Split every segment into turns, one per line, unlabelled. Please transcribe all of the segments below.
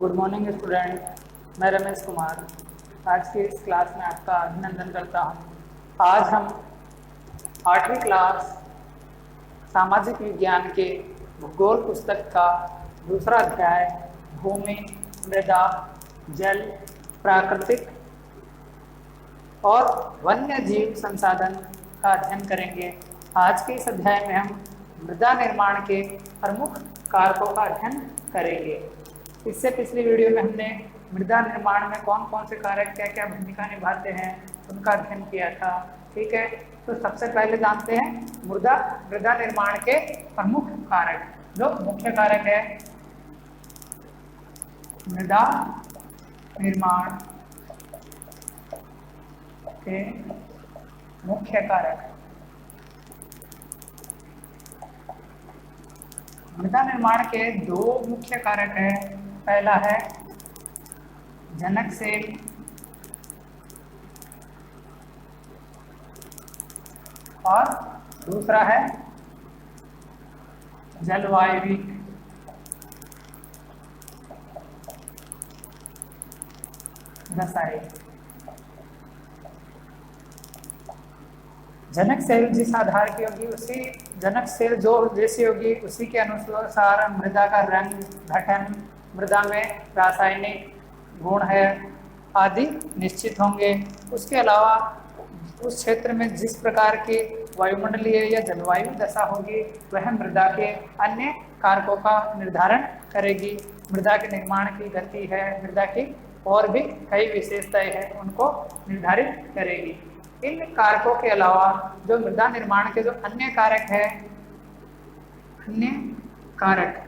Good morning student, मैं रमेश कुमार आज की इस क्लास में आपका अभिनंदन करता हूँ। आज हम 8वीं क्लास सामाजिक विज्ञान के भूगोल पुस्तक का दूसरा अध्याय भूमि, मृदा, जल, प्राकृतिक और वन्य जीव संसाधन का अध्ययन करेंगे। आज के इस अध्याय में हम मृदा निर्माण के प्रमुख कारकों का अध्ययन करेंगे। इससे पिछली वीडियो में हमने मृदा निर्माण में कौन कौन से कारक क्या क्या भूमिका निभाते हैं उनका अध्ययन किया था। ठीक है, तो सबसे पहले जानते हैं मृदा निर्माण के प्रमुख कारक। जो मुख्य कारक है मृदा निर्माण के मुख्य कारक। मृदा निर्माण के दो मुख्य कारक हैं। पहला है जनकसेल और दूसरा है जलवायविक। दशाई जनक सेल जिस आधार की होगी उसी जनक सेल जो जैसी होगी उसी के अनुसार मृदा का रंग, गठन, मृदा में रासायनिक गुण है आदि निश्चित होंगे। उसके अलावा उस क्षेत्र में जिस प्रकार की वायुमंडलीय या जलवायु दशा होगी वह मृदा के अन्य कारकों का निर्धारण करेगी। मृदा के निर्माण की गति है, मृदा की और भी कई विशेषताएं हैं उनको निर्धारित करेगी। इन कारकों के अलावा जो मृदा निर्माण के जो अन्य कारक है, अन्य कारक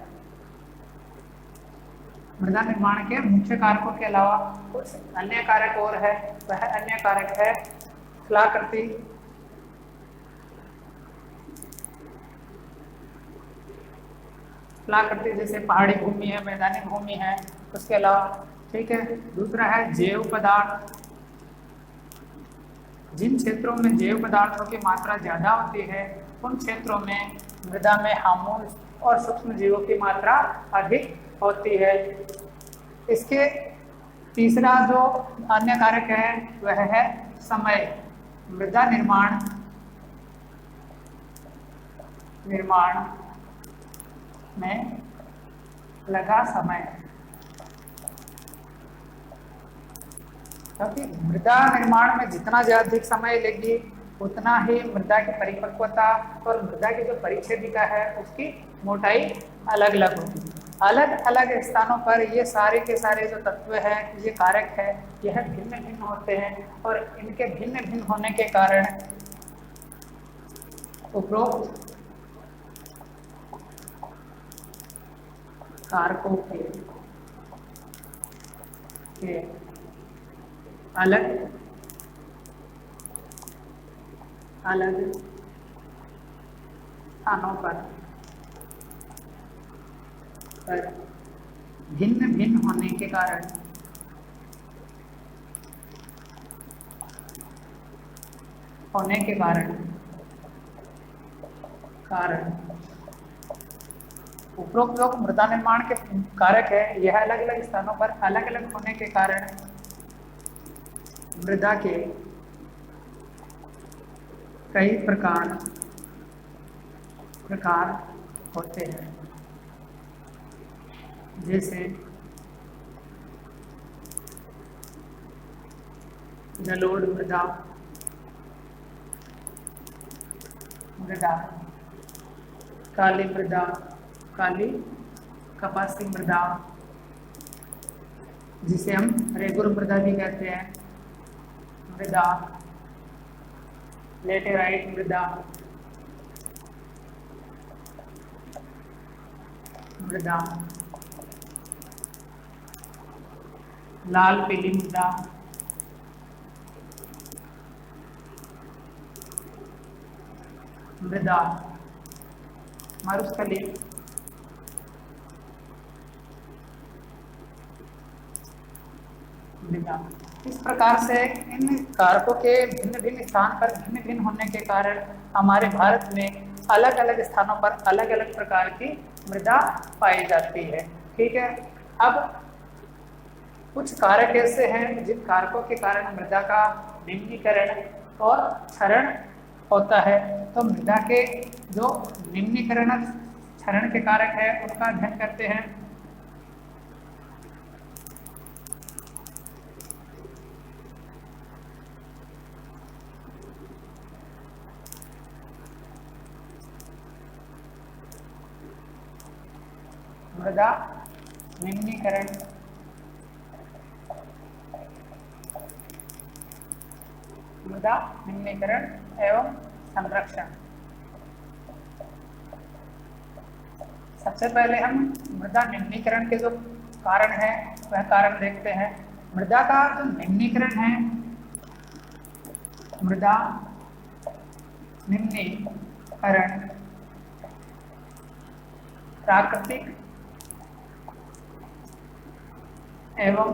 मृदा निर्माण के मुख्य कारकों के अलावा कुछ अन्य कारक और है। वह अन्य कारक है स्थलाकृति, स्थलाकृति जैसे पहाड़ी भूमि है, मैदानी भूमि है। उसके अलावा ठीक है, दूसरा है जैव पदार्थ। जिन क्षेत्रों में जैव पदार्थों की मात्रा ज्यादा होती है उन क्षेत्रों में मृदा में हार्मोन और सूक्ष्म जीवों की मात्रा अधिक होती है। इसके तीसरा जो अन्य कारक है वह है समय। मृदा निर्माण में लगा समय, क्योंकि मृदा निर्माण में जितना अधिक समय लेगी उतना ही मृदा की परिपक्वता और मृदा की जो परिच्छेदिका है उसकी मोटाई अलग अलग होगी। अलग अलग स्थानों पर ये सारे के सारे जो तत्व है, ये कारक है, यह भिन्न भिन्न होते हैं और इनके भिन्न भिन्न होने के कारण उपरोक्त कारकों के अलग अलग स्थानों पर भिन्न भिन्न होने के कारण उपरोक्त जो मृदा निर्माण के कारक है यह अलग अलग स्थानों पर अलग अलग होने के कारण मृदा के कई प्रकार होते हैं। जैसे जलोढ़ मृदा, काली मृदा, काली कपासी मृदा जिसे हम रेगुर मृदा भी कहते हैं, मृदा लेटेराइट मृदा लाल पीली मृदा मरुस्थलीय मृदा। इस प्रकार से इन कारकों के भिन्न भिन्न स्थान पर भिन्न भिन्न होने के कारण हमारे भारत में अलग अलग स्थानों पर अलग अलग प्रकार की मृदा पाई जाती है। ठीक है, अब कुछ कारक ऐसे हैं जिन कारकों के कारण मृदा का निम्नीकरण और क्षरण होता है। तो मृदा के जो निम्नीकरण क्षरण के कारक है उनका अध्ययन करते हैं। मृदा निम्नीकरण मृदा निम्नीकरण एवं संरक्षण। सबसे पहले हम मृदा निम्नीकरण के जो कारण है वह कारण देखते हैं। मृदा का जो निम्नीकरण है, मृदा निम्नीकरण प्राकृतिक एवं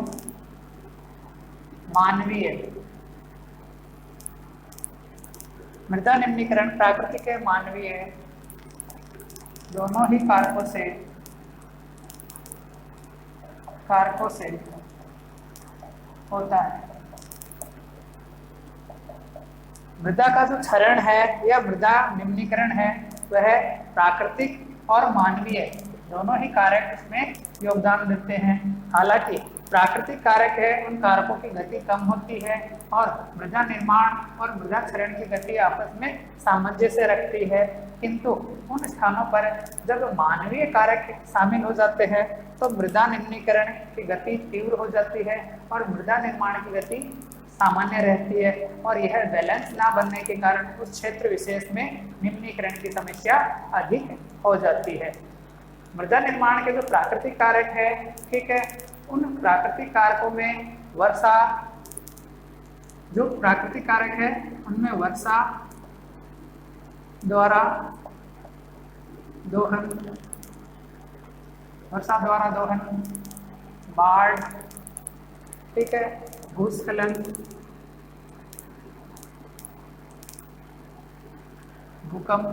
मानवीय, मृदा निम्नीकरण प्राकृतिक एवं मानवीय दोनों ही कारकों से होता है। मृदा का जो क्षरण है या मृदा निम्नीकरण है वह प्राकृतिक और मानवीय दोनों ही कारक इसमें योगदान देते हैं। हालांकि प्राकृतिक कारक है उन कारकों की गति कम होती है और मृदा निर्माण और मृदा क्षरण की गति आपस में सामंजस्य रखती है, किंतु उन स्थानों पर जब मानवीय कारक शामिल हो जाते हैं तो मृदा निम्नीकरण की गति तीव्र हो जाती है और मृदा निर्माण की गति सामान्य रहती है और यह बैलेंस ना बनने के कारण उस क्षेत्र विशेष में निम्नीकरण की समस्या अधिक हो जाती है। मृदा निर्माण के जो प्राकृतिक कारक है, ठीक है, उन प्राकृतिक कारकों में वर्षा, जो प्राकृतिक कारक है उनमें वर्षा द्वारा दोहन, बाढ़, ठीक है, भूस्खलन, भूकंप,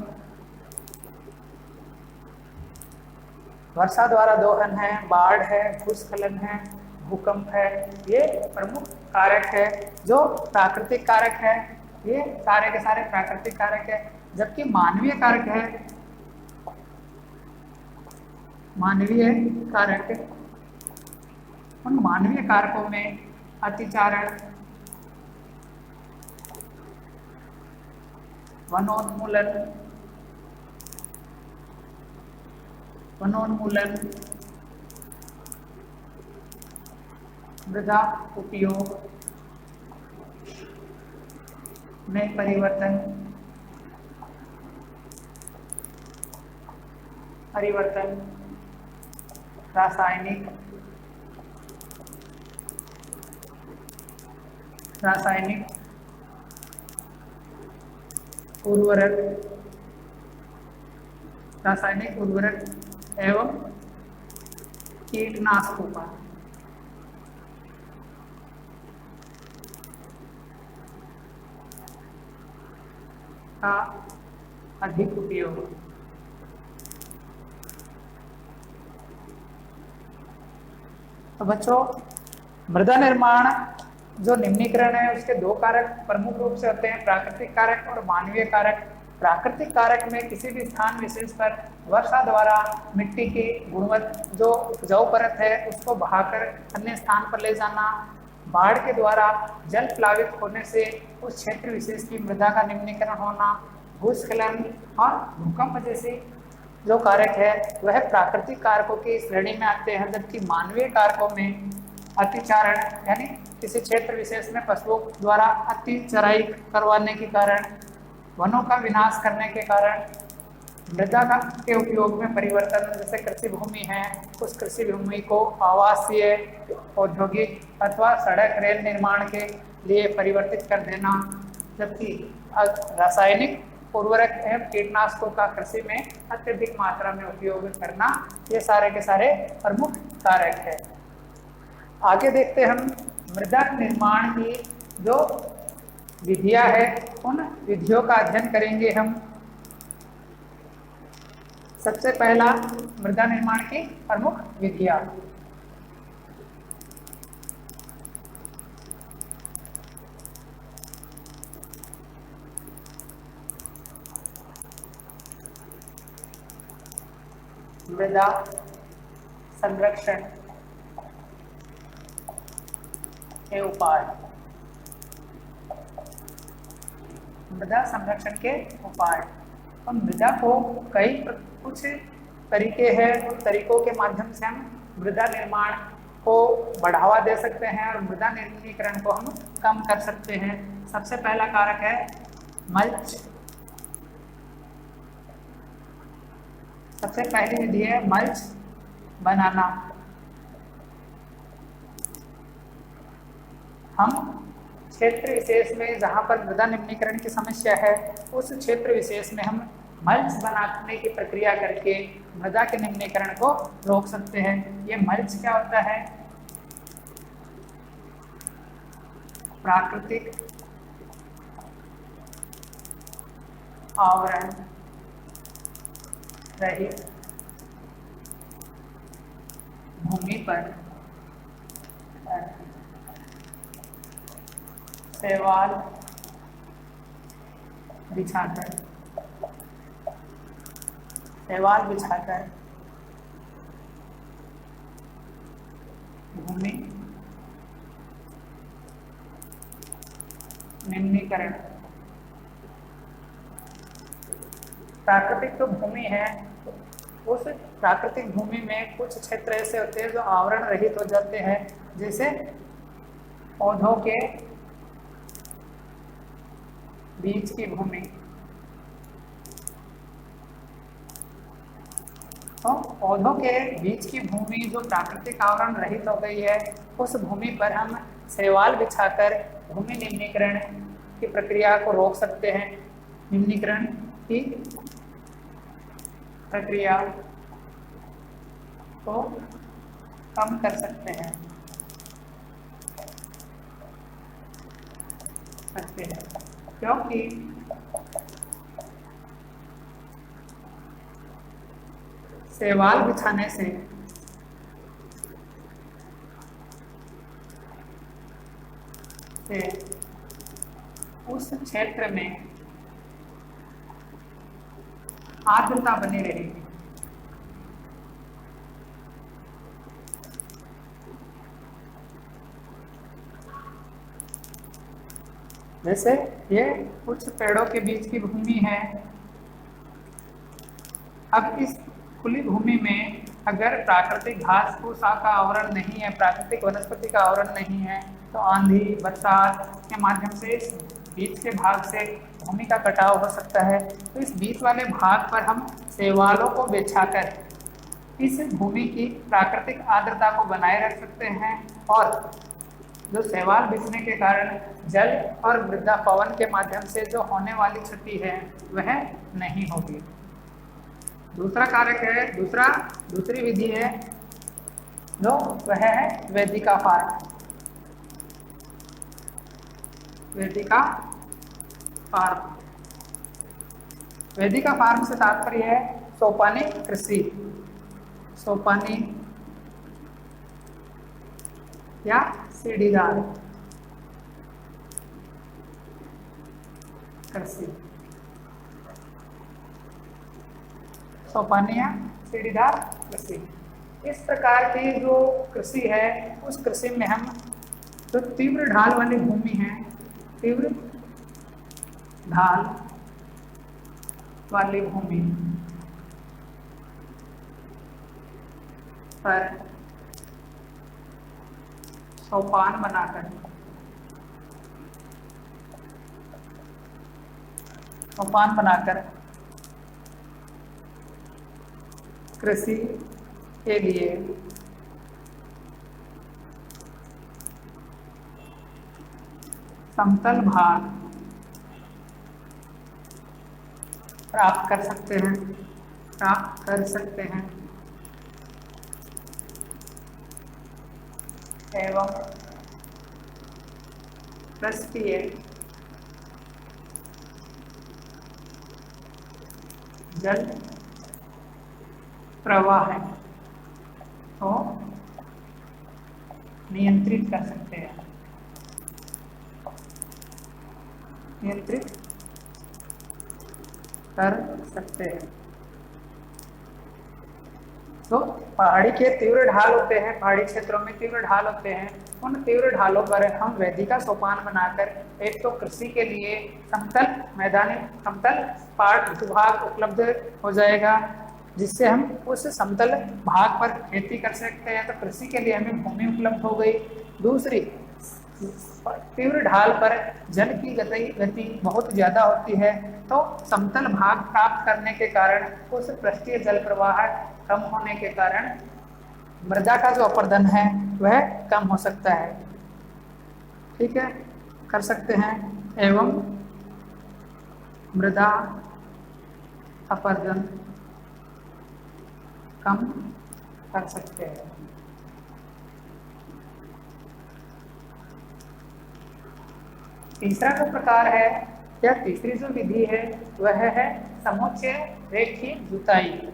वर्षा द्वारा दोहन है, बाढ़ है, भूस्खलन है, भूकंप है, ये प्रमुख कारक है जो प्राकृतिक कारक है। ये सारे के सारे प्राकृतिक कारक है। जबकि मानवीय कारक है, मानवीय कारक, उन मानवीय कारकों में अतिचारण, वनोन्मूलन, मृदा उपयोग में परिवर्तन, रासायनिक उर्वरक एवं कीटनाशकों का अधिक उपयोग। तो बच्चों, मृदा निर्माण जो निम्नीकरण है उसके दो कारक प्रमुख रूप से होते हैं, प्राकृतिक कारक और मानवीय कारक। प्राकृतिक कारक में किसी भी स्थान विशेष पर वर्षा द्वारा मिट्टी की गुणवत्ता, जो उपजाऊ परत है, उसको बहाकर अन्य स्थान पर ले जाना, बाढ़ के द्वारा जल प्लावित होने से उस क्षेत्र विशेष की मृदा का निम्नीकरण होना, भूस्खलन और भूकंप जैसे जो कारक है वह प्राकृतिक कारकों की श्रेणी में आते हैं। जबकि मानवीय कारकों में अतिचारण, यानी किसी क्षेत्र विशेष में पशुओं द्वारा अति चराई करवाने के कारण, वनों का विनाश करने के कारण, मृदा के उपयोग में परिवर्तन, जैसे कृषि भूमि है उस कृषि भूमि को आवासीय, औद्योगिक अथवा सड़क रेल निर्माण के लिए परिवर्तित कर देना। जबकि रासायनिक उर्वरक एवं कीटनाशकों का कृषि में अत्यधिक मात्रा में उपयोग करना, ये सारे के सारे प्रमुख कारक है। आगे देखते हम मृदा निर्माण की जो विधियां है उन विधियों का अध्ययन करेंगे हम। सबसे पहला मृदा निर्माण की प्रमुख विधियां। मृदा संरक्षण के उपाय। मृदा संरक्षण के उपाय। तो मृदा को कुछ तरीके हैं, उन तरीकों के माध्यम से हम मृदा निर्माण को बढ़ावा दे सकते हैं और मृदा निर्जलीकरण को हम कम कर सकते हैं। सबसे पहला कारक है मल्च। सबसे पहली विधि है मल्च बनाना। हम क्षेत्र विशेष में जहाँ पर मृदा निम्नीकरण की समस्या है, उस क्षेत्र विशेष में हम मल्च बनाने की प्रक्रिया करके मृदा के निम्नीकरण को रोक सकते हैं। ये मल्च क्या होता है? प्राकृतिक आवरण रहित भूमि पर शैवाल बिछाकर भूमि निम्नीकरण। प्राकृतिक जो भूमि है, उस प्राकृतिक भूमि में कुछ क्षेत्र ऐसे होते हैं जो आवरण रहित हो जाते हैं, जैसे पौधों के बीच की भूमि। तो पौधों के बीच की भूमि जो प्राकृतिक आवरण रहित हो गई है, उस भूमि पर हम शैवाल बिछाकर भूमि निम्नीकरण की प्रक्रिया को रोक सकते हैं। निम्नीकरण की प्रक्रिया को कम कर सकते हैं। क्योंकि शैवाल बिछाने से उस क्षेत्र में आर्द्रता बनी रहेगी। जैसे ये कुछ पेड़ों के बीच की भूमि है। अब इस खुली भूमि में अगर प्राकृतिक घास फूसा का आवरण नहीं है, प्राकृतिक वनस्पति का आवरण नहीं है, तो आंधी बरसात के माध्यम से इस बीच के भाग से भूमि का कटाव हो सकता है। तो इस बीच वाले भाग पर हम शैवालों को बिछाकर इस भूमि की प्राकृतिक आर्द्रता को बनाए रख सकते हैं और जो शैवाल बिछने के कारण जल और मृदा पवन के माध्यम से जो होने वाली क्षति है वह नहीं होगी। दूसरा कारक है, दूसरी विधि है जो वह है वेदिका फार्म। वेदिका फार्म से तात्पर्य है सोपानी कृषि। सोपानी या सीढ़ीदार कृषि। सोपानी या सीढ़ीदार कृषि। इस प्रकार की जो कृषि है, उस कृषि में हम जो तीव्र ढाल वाली भूमि है, तीव्र ढाल वाली भूमि पर सोपान बनाकर कृषि के लिए समतल भाग प्राप्त कर सकते हैं एवं पृष्ठीय जल प्रवाह को नियंत्रित कर सकते हैं। तो पहाड़ी के तीव्र ढाल होते हैं, पहाड़ी क्षेत्रों में तीव्र ढाल होते हैं, उन तीव्र ढालों पर हम वेदिका सोपान बनाकर एक तो कृषि के लिए समतल मैदानी समतल पाठ भूभाग उपलब्ध हो जाएगा, जिससे हम उस समतल भाग पर खेती कर सकते हैं, तो कृषि के लिए हमें भूमि उपलब्ध हो गई। दूसरी, तीव्र ढाल पर जल की गति बहुत ज्यादा होती है, तो समतल भाग प्राप्त करने के कारण उस पृष्ठीय जल प्रवाह कम होने के कारण मृदा का जो अपरदन है वह कम हो सकता है। ठीक है, कर सकते हैं, एवं मृदा अपरदन कम कर सकते हैं। तीसरा जो प्रकार है या तीसरी जो विधि है वह है समुच्चय रेखीय जुताई।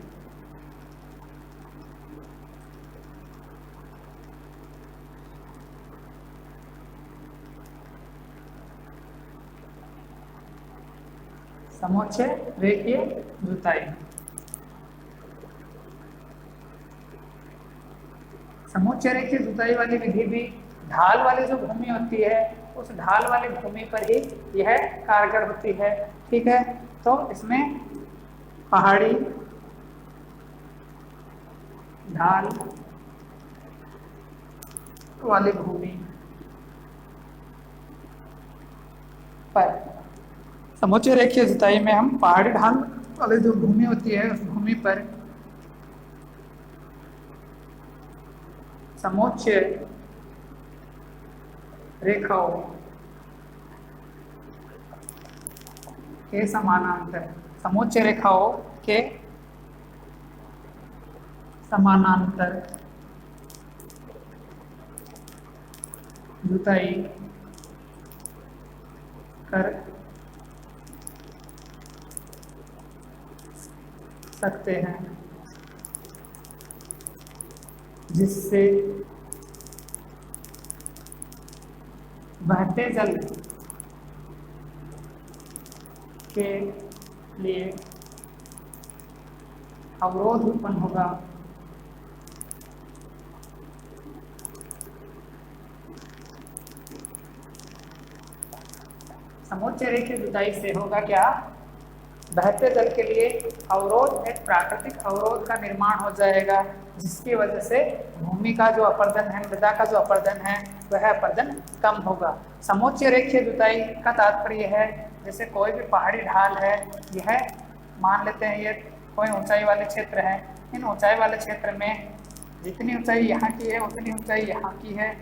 समुच्चय रेखीय जुताई। समुच्चय रेखीय जुताई वाली विधि भी ढाल वाली जो भूमि होती है उस ढाल वाली भूमि पर ही यह कारगर होती है। ठीक है, तो इसमें पहाड़ी ढाल वाली भूमि पर समुच्चय रेखीय जुताई में हम पहाड़ी ढाल वाली जो भूमि होती है उस भूमि पर समुच्चय रेखाओं के समानांतर, समुच्चय रेखाओं के समानांतर जुताई कर सकते हैं, जिससे बहते जल के लिए अवरोध उत्पन्न होगा। समुच्चय रेखीय जुताई से होगा क्या, बहते जल के लिए अवरोध, एक प्राकृतिक अवरोध का निर्माण हो जाएगा, जिसकी वजह से भूमि का जो अपरदन है, मृदा का जो अपरदन है वह अपरदन कम होगा। समुच्चय रेखीय जुताई का तात्पर्य है, जैसे कोई भी पहाड़ी ढाल है, यह मान लेते हैं ये कोई ऊंचाई वाले क्षेत्र है, इन ऊंचाई वाले क्षेत्र में जितनी ऊंचाई यहाँ की है उतनी ऊंचाई यहाँ की है,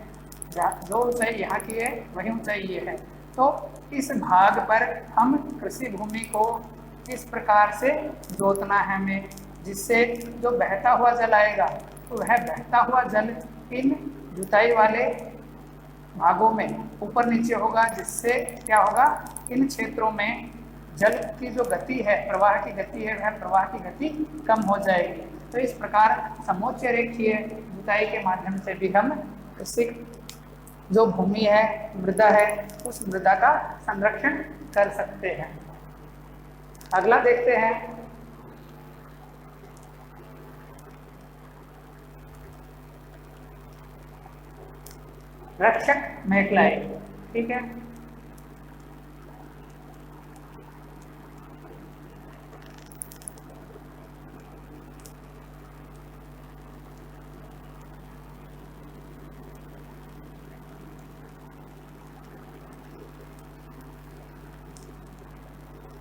जो ऊंचाई यहाँ की है वही ऊंचाई ये है। तो इस भाग पर हम कृषि भूमि को इस प्रकार से जोतना है हमें, जिससे जो बहता हुआ जल आएगा तो वह बहता हुआ जल इन जुताई वाले भागों में ऊपर नीचे होगा, जिससे क्या होगा, इन क्षेत्रों में जल की जो गति है, प्रवाह की गति है, वह प्रवाह की गति कम हो जाएगी। तो इस प्रकार समुच्चय रेखीय जुताई के माध्यम से भी हम कृषि जो भूमि है, मृदा है, उस मृदा का संरक्षण कर सकते हैं। अगला देखते हैं, रक्षक मेखलाई। ठीक है,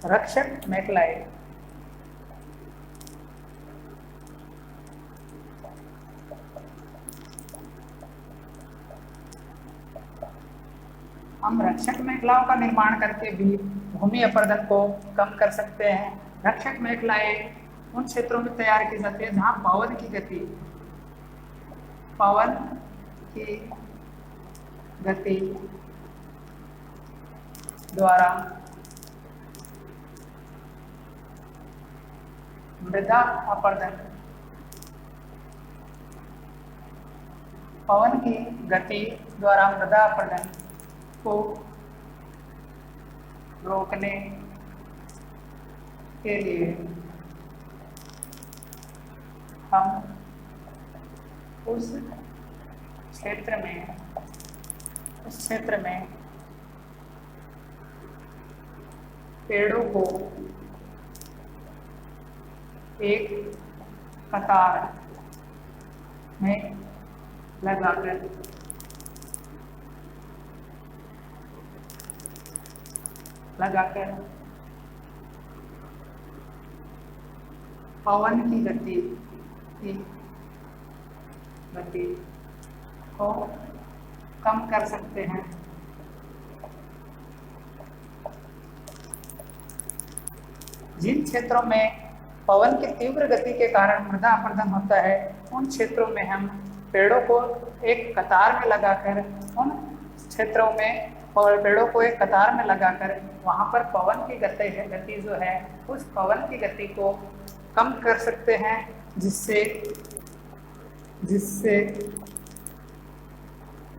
रक्षक मेखलाई हम रक्षक मेखलाओं का निर्माण करके भी भूमि अपरदन को कम कर सकते हैं। रक्षक मेखलाएं उन क्षेत्रों में तैयार की जाती है जहां पवन की गति द्वारा मृदा अपरदन, पवन की गति द्वारा मृदा अपरदन को रोकने के लिए हम उस क्षेत्र में पेड़ों को एक कतार में लगाकर पवन की गति को कम कर सकते हैं। जिन क्षेत्रों में पवन की तीव्र गति के कारण मृदा अपरदन होता है, उन क्षेत्रों में हम पेड़ों को एक कतार में लगाकर वहां पर पवन की गति जो है, उस पवन की गति को कम कर सकते हैं, जिससे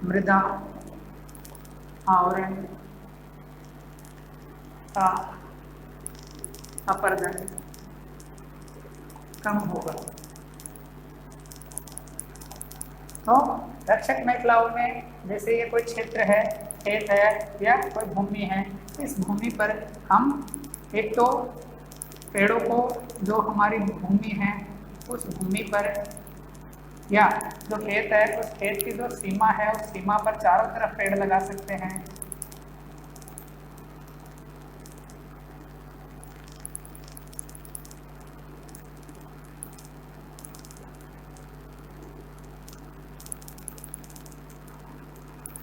मृदा आवरण का अपरदन कम होगा। तो रक्षक मेखलाओं में जैसे ये कोई क्षेत्र है, खेत है या कोई भूमि है, इस भूमि पर हम एक तो पेड़ों को, जो हमारी भूमि है उस भूमि पर, या जो खेत है उस खेत की जो सीमा है उस सीमा पर चारों तरफ पेड़ लगा सकते हैं।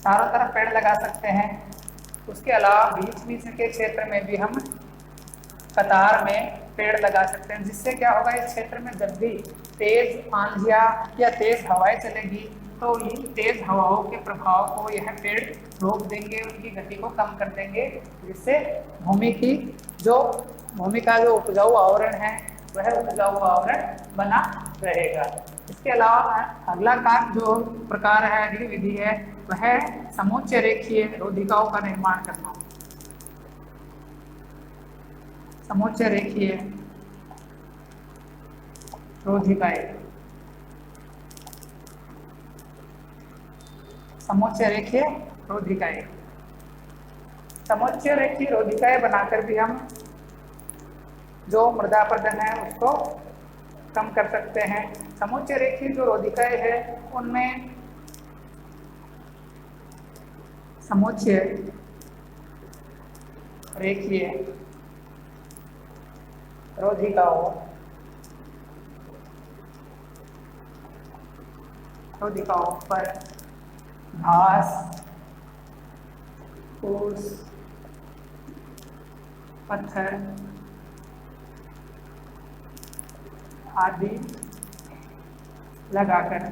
चारों तरफ पेड़ लगा सकते हैं। उसके अलावा बीच बीच के क्षेत्र में भी हम कतार में पेड़ लगा सकते हैं, जिससे क्या होगा, इस क्षेत्र में जब भी तेज आंधियां या तेज हवाएं चलेगी तो इन तेज हवाओं के प्रभाव को यह पेड़ रोक देंगे, उनकी गति को कम कर देंगे, जिससे भूमि का जो उपजाऊ आवरण है वह उपजाऊ आवरण बना रहेगा। इसके अलावा अगला जो प्रकार है, अगली विधि है, वह समुच्च रेखीय रोधिकाओं का निर्माण करना। समुच्च रेखीय रोधिकाएं, समुच्च रेखीय रोधिकाएं बनाकर भी हम जो मृदा अपरदन है उसको कम कर सकते हैं। समुच्च रेखीय जो रोधिकाएं है उनमें समुच्च रेखीय रोधिकाओं पर घास, फूस, पत्थर आदि लगाकर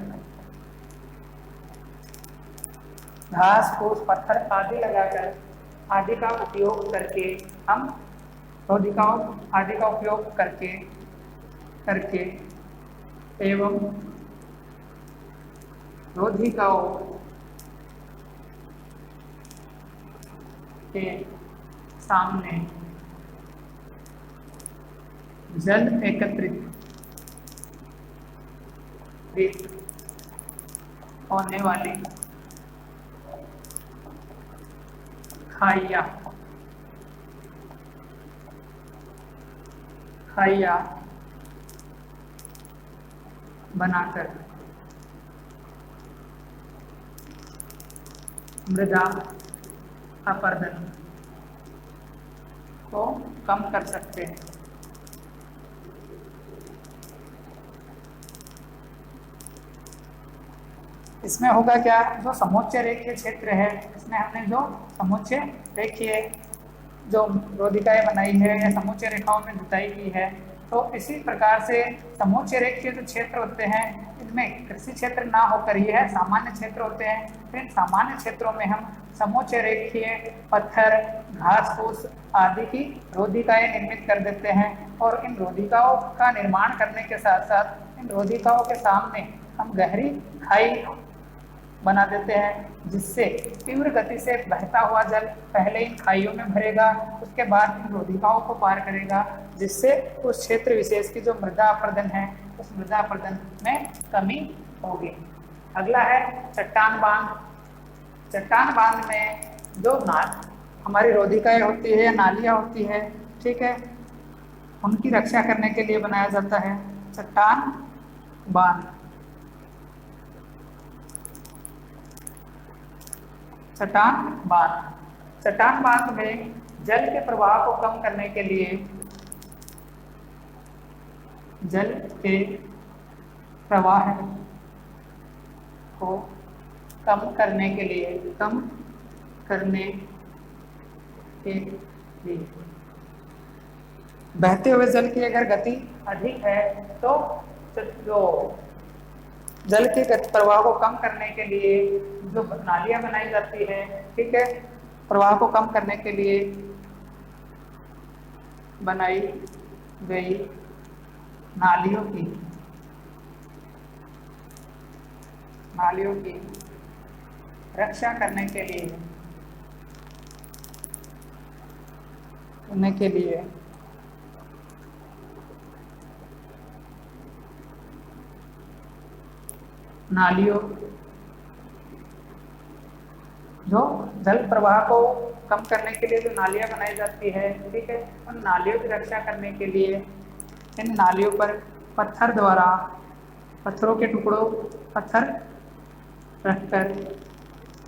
आदि का उपयोग करके हम रोधिकाओं आदि का उपयोग करके एवं रोधिकाओं के सामने जल एकत्रित होने वाली खाइया बनाकर मृदा अपरदन को कम कर सकते हैं। इसमें होगा क्या, जो समुच्च रेखीय क्षेत्र है इसमें हमने जो समुच्च रेखीय जो रोधिकाएं बनाई है या समुच्च रेखाओं में जुताई की है, तो इसी प्रकार से समुच्च रेखीय जो क्षेत्र होते हैं इनमें कृषि क्षेत्र ना होकर यह सामान्य क्षेत्र होते हैं। तो इन सामान्य क्षेत्रों में हम समुच्च रेखीय पत्थर, घास फूस आदि की रोधिकाएं निर्मित कर देते हैं, और इन रोधिकाओं का निर्माण करने के साथ साथ इन रोधिकाओं के सामने हम गहरी खाई बना देते हैं, जिससे तीव्र गति से बहता हुआ जल पहले इन खाइयों में भरेगा, उसके बाद इन रोधिकाओं को पार करेगा, जिससे उस क्षेत्र विशेष की जो मृदा अपरदन है उस मृदा अपरदन में कमी होगी। अगला है चट्टान बांध। चट्टान बांध में जो हमारी रोधिकाएं होती है या नालियां होती है, ठीक है, उनकी रक्षा करने के लिए बनाया जाता है चट्टान बांध। चट्टान बांध, चट्टान बांध में जल के प्रवाह को कम करने के लिए, जल के प्रवाह को कम करने के लिए, कम करने के लिए बहते हुए जल की अगर गति अधिक है तो जो जल के प्रवाह को कम करने के लिए जो नालियां बनाई जाती है, ठीक है, प्रवाह को कम करने के लिए बनाई गई नालियों की रक्षा करने के लिए नालियों, जो जल प्रवाह को कम करने के लिए जो नालियां बनाई जाती है, ठीक है, उन नालियों की रक्षा करने के लिए इन नालियों पर पत्थरों के टुकड़ों, पत्थर रखकर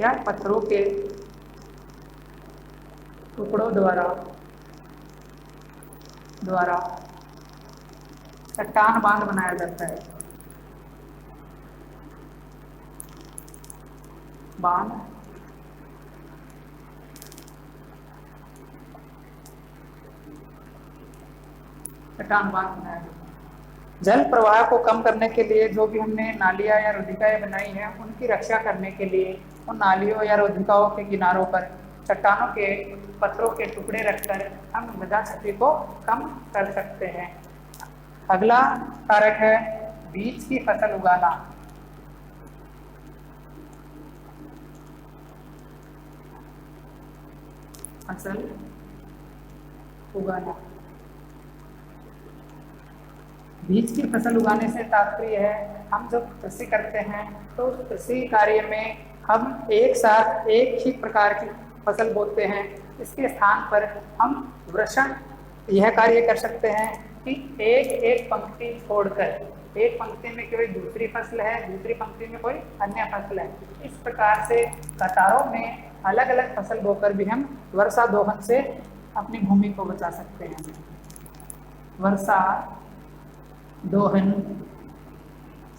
या पत्थरों के टुकड़ों द्वारा चट्टान बांध बनाया जाता है। बांध चट्टान बांध बनाया जाता है। जल प्रवाह को कम करने के लिए जो भी हमने नालियां या रोधिकाएं बनाई हैं, उनकी रक्षा करने के लिए उन नालियों या रोधिकाओं के किनारों पर चट्टानों के पत्थरों के टुकड़े रखकर हम मृदा क्षति को कम कर सकते हैं। अगला कारक है बीज की फसल उगाना। फसल उगाना, बीज की फसल उगाने से तात्पर्य है हम जब कृषि करते हैं तो उस कृषि कार्य में हम एक साथ एक ही प्रकार की फसल बोते हैं। इसके स्थान पर हम वृषण यह कार्य कर सकते हैं कि एक एक पंक्ति छोड़कर, एक पंक्ति में कोई दूसरी फसल है, दूसरी पंक्ति में कोई अन्य फसल है, इस प्रकार से कतारों में अलग अलग फसल बोकर भी हम वर्षा दोहन से अपनी भूमि को बचा सकते हैं। वर्षा दोहन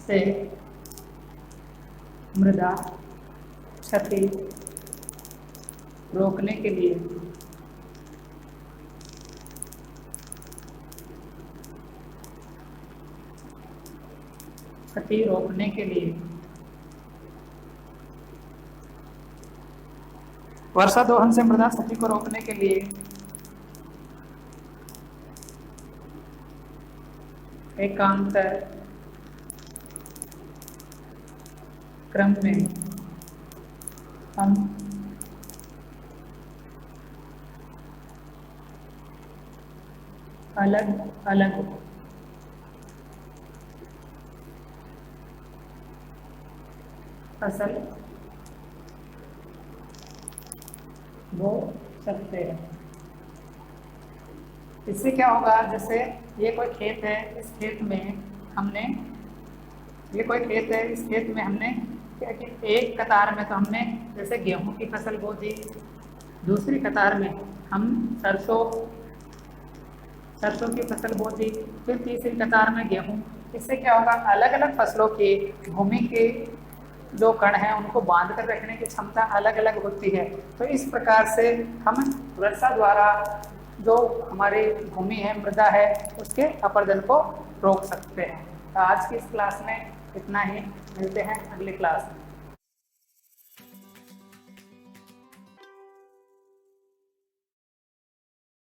से मृदा क्षति रोकने के लिए वर्षा दोहन से मृदा क्षति को रोकने के लिए एकांतर क्रम में हम अलग अलग फसल बो सकते हैं। इससे क्या होगा, जैसे ये कोई खेत है, इस खेत में हमने क्या कि एक कतार में तो हमने जैसे गेहूं की फसल बो दी, दूसरी कतार में हम सरसों की फसल बो दी, फिर तीसरी कतार में गेहूं। इससे क्या होगा, अलग अलग फसलों की भूमि के जो कण हैं उनको बांध कर रखने की क्षमता अलग अलग होती है। तो इस प्रकार से हम वर्षा द्वारा जो हमारी भूमि है, मृदा है, उसके अपरदन को रोक सकते हैं। तो आज की इस क्लास में इतना ही, मिलते हैं अगली क्लास में।